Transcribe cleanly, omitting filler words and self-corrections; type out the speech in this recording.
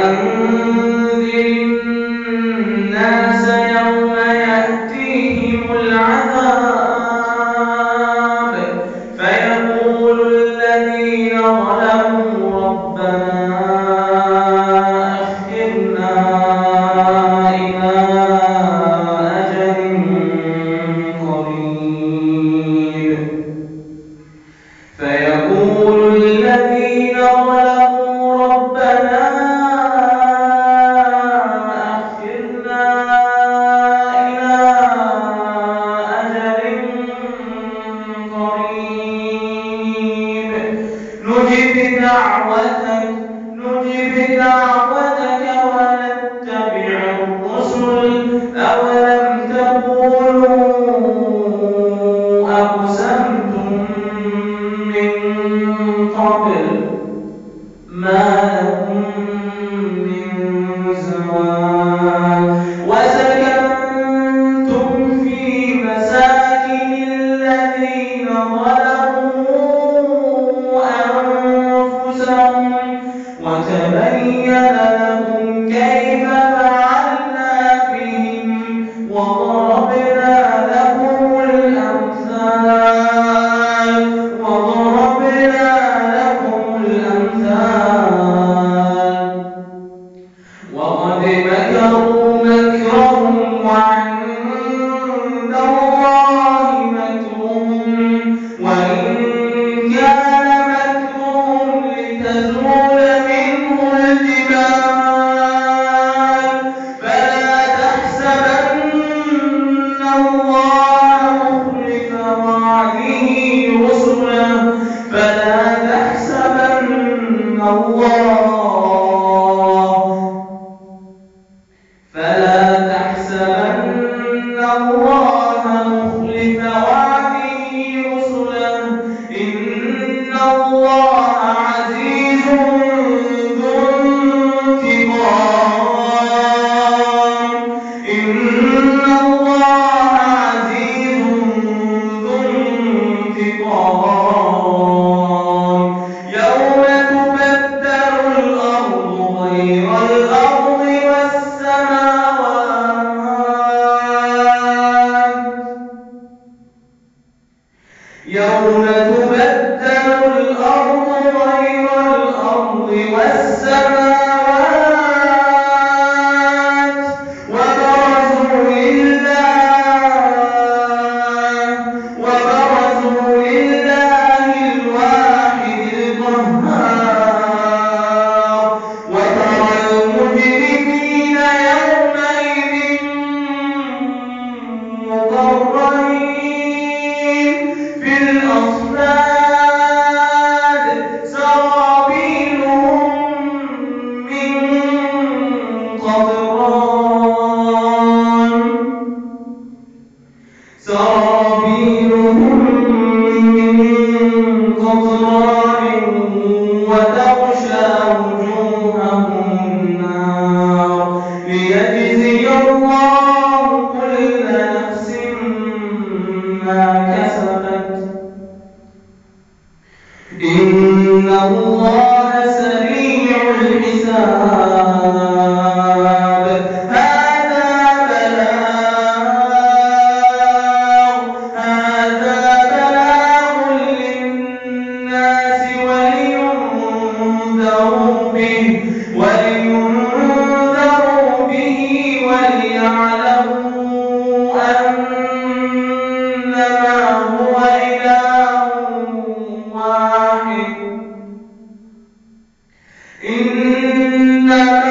وأنذر الناس يوم يأتيهم العذاب فيقول الذين ظلموا ربنا أخرنا إلى أجل قريب فيقول الذين ظلموا ربنا أخرنا إلى أجل قريب نجب دعوتك ونتبع الرسل أولم تقولوا أقسمتم من قبل ما لكم من زوال وسكنتم في مساكن الذين ظلموا أنفسهم وتبين لكم كيف فعلنا بهم وضربنا لكم الأمثال وقد مكروا مكرهم وعند الله مكرهم وإن كان مكرهم لتزول منه الجبال فلا تحسبن الله مخلف وعده رسله فلا تحسبن الله مخلف وعده رسله إن الله عزيز ذو انتقام يوم تبدل الأرض غير الأرض والسماوات يوم تبدل الأرض غير الأرض والسماوات وبرزوا لله الواحد القهار وترى المجرمين يومئذ مقرنين في الأصفاد سرابيلهم من قطران وتغشى وجوههم النار ليجزي الله كل نفس ما كسبت إن الله سريع الحساب هذا بلاغ للناس ولينذروا به وليعلموا أنما هو إله واحد إنما